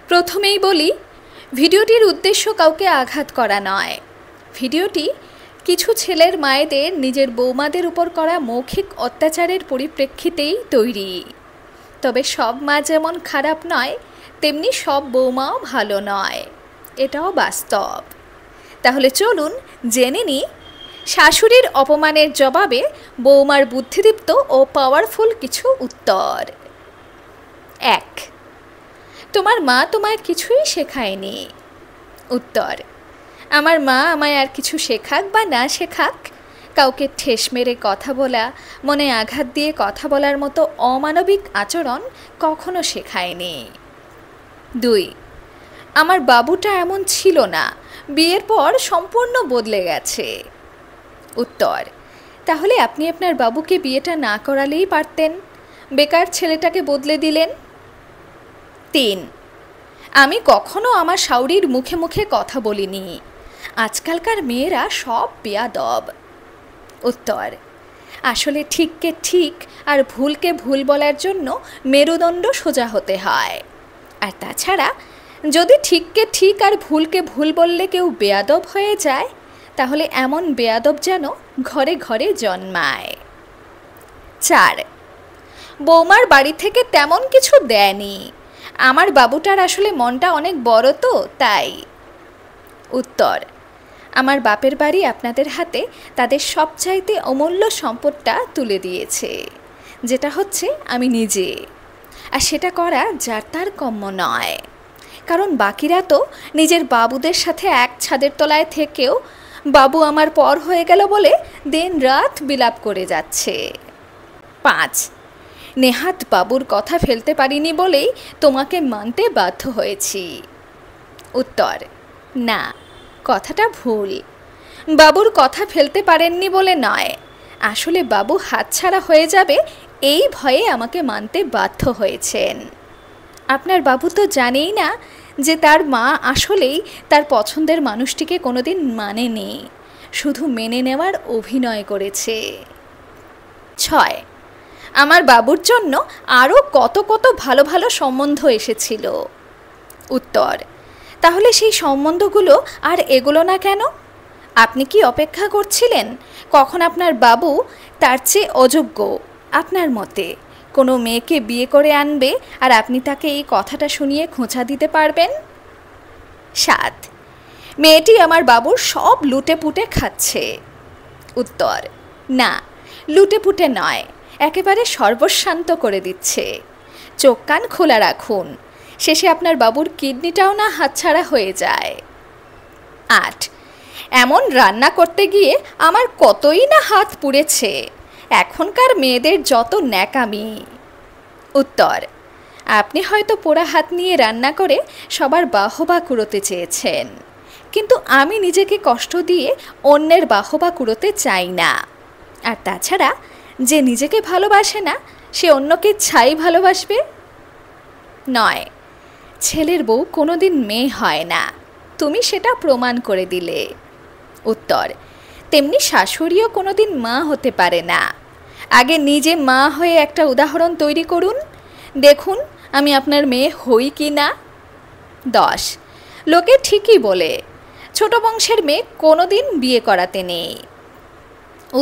প্রথমেই বলি, ভিডিওটির উদ্দেশ্য কাউকে আঘাত করা নয়। ভিডিওটি কিছু ছেলের মায়েদের নিজের বৌমাদের উপর করা মৌখিক অত্যাচারের পরিপ্রেক্ষিতেই তৈরি। তবে সব মা যেমন খারাপ নয়, তেমনি সব বৌমাও ভালো নয়, এটাও বাস্তব। তাহলে চলুন জেনে নিই শাশুড়ির অপমানের জবাবে বৌমার বুদ্ধিদীপ্ত ও পাওয়ারফুল কিছু উত্তর। 1. তোমার মা তোমায় কিছুই শেখায়নি। উত্তর: আমার মা আমায় আর কিছু শেখাক বা না শেখাক, কাউকে ঠেস মেরে কথা বলা, মনে আঘাত দিয়ে কথা বলার মতো অমানবিক আচরণ কখনো শেখায়নি। 2. আমার বাবুটা এমন ছিল না, বিয়ের পর সম্পূর্ণ বদলে গেছে। উত্তর: তাহলে আপনি আপনার বাবুকে বিয়েটা না করালেই পারতেন, বেকার ছেলেটাকে বদলে দিলেন। 3. আমি কখনো আমার শাশুড়ির মুখে মুখে কথা বলিনি, আজকালকার মেয়েরা সব বেয়াদব। উত্তর: আসলে ঠিককে ঠিক আর ভুলকে ভুল বলার জন্য মেরুদণ্ড সোজা হতে হয়। আর তাছাড়া যদি ঠিককে ঠিক আর ভুলকে ভুল বললে কেউ বেয়াদব হয়ে যায়, তাহলে এমন বেয়াদব যেন ঘরে ঘরে জন্মায়। 4. বৌমার বাড়ি থেকে তেমন কিছু দেয়নি, আমার বাবুটার আসলে মনটা অনেক বড় তো তাই। উত্তর: আমার বাপের বাড়ি আপনাদের হাতে তাদের সবচাইতে অমূল্য সম্পদটা তুলে দিয়েছে, যেটা হচ্ছে আমি নিজে। আর সেটা করা যার তার কম্য নয়, কারণ বাকিরা তো নিজের বাবুদের সাথে এক ছাদের তলায় থেকেও বাবু আমার পর হয়ে গেল বলে দিন রাত বিলাপ করে যাচ্ছে। 5. নেহাত বাবুর কথা ফেলতে পারিনি বলেই তোমাকে মানতে বাধ্য হয়েছি। উত্তর: না, কথাটা ভুল। বাবুর কথা ফেলতে পারেননি বলে নয়, আসলে বাবু হাতছাড়া হয়ে যাবে এই ভয়ে আমাকে মানতে বাধ্য হয়েছেন। আপনার বাবু তো জানেই না যে তার মা আসলেই তার পছন্দের মানুষটিকে কোনোদিন মানেনি, শুধু মেনে নেওয়ার অভিনয় করেছে। 6. আমার বাবুর জন্য আরও কত কত ভালো ভালো সম্বন্ধ এসেছিল। উত্তর: তাহলে সেই সম্বন্ধগুলো আর এগোলো না কেন? আপনি কি অপেক্ষা করছিলেন কখন আপনার বাবু তার চেয়ে অযোগ্য আপনার মতে কোনো মেয়েকে বিয়ে করে আনবে আর আপনি তাকে এই কথাটা শুনিয়ে খোঁচা দিতে পারবেন? 7. মেয়েটি আমার বাবুর সব লুটে পুটে খাচ্ছে। উত্তর: না, লুটে পুটে নয়, একেবারে সর্বশান্ত করে দিচ্ছে। চোখ কান খোলা রাখুন, শেষে আপনার বাবুর কিডনিটাও না হাতছাড়া হয়ে যায়। 8. এমন রান্না করতে গিয়ে আমার কতই না হাত পুড়েছে, এখনকার মেয়েদের যত ন্যাকামি। উত্তর: আপনি হয়তো পোড়া হাত নিয়ে রান্না করে সবার বাহবা কুড়োতে চেয়েছেন, কিন্তু আমি নিজেকে কষ্ট দিয়ে অন্যের বাহবা কুড়োতে চাই না। আর তাছাড়া যে নিজেকে ভালোবাসে না, সে অন্যকে ছাই ভালোবাসবে? 9. ছেলের বউ কোনোদিন মেয়ে হয় না, তুমি সেটা প্রমাণ করে দিলে। উত্তর: তেমনি শাশুড়িও কোনোদিন মা হতে পারে না। আগে নিজে মা হয়ে একটা উদাহরণ তৈরি করুন, দেখুন আমি আপনার মেয়ে হই কি না। 10. লোকে ঠিকই বলে ছোট বংশের মেয়ে কোনোদিন বিয়ে করাতে নেই।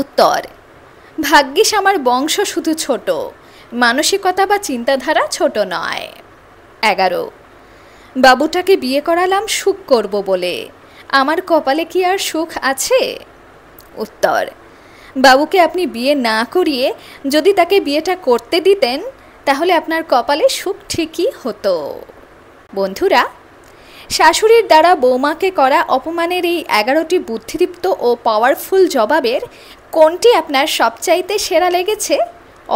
উত্তর: ভাগ্যিস আমার বংশ শুধু ছোট, মানসিকতা বা চিন্তাধারা ছোট নয়। 11. বাবুটাকে বিয়ে করালাম সুখ করব বলে, আমার কপালে কি আর সুখ আছে? উত্তর: বাবুকে আপনি বিয়ে না করিয়ে যদি তাকে বিয়েটা করতে দিতেন, তাহলে আপনার কপালে সুখ ঠিকই হতো। বন্ধুরা, শাশুড়ির দ্বারা বৌমাকে করা অপমানের এই 11টি বুদ্ধিদীপ্ত ও পাওয়ারফুল জবাবের কোনটি আপনার সবচাইতে সেরা লেগেছে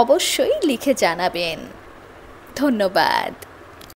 অবশ্যই লিখে জানাবেন। ধন্যবাদ।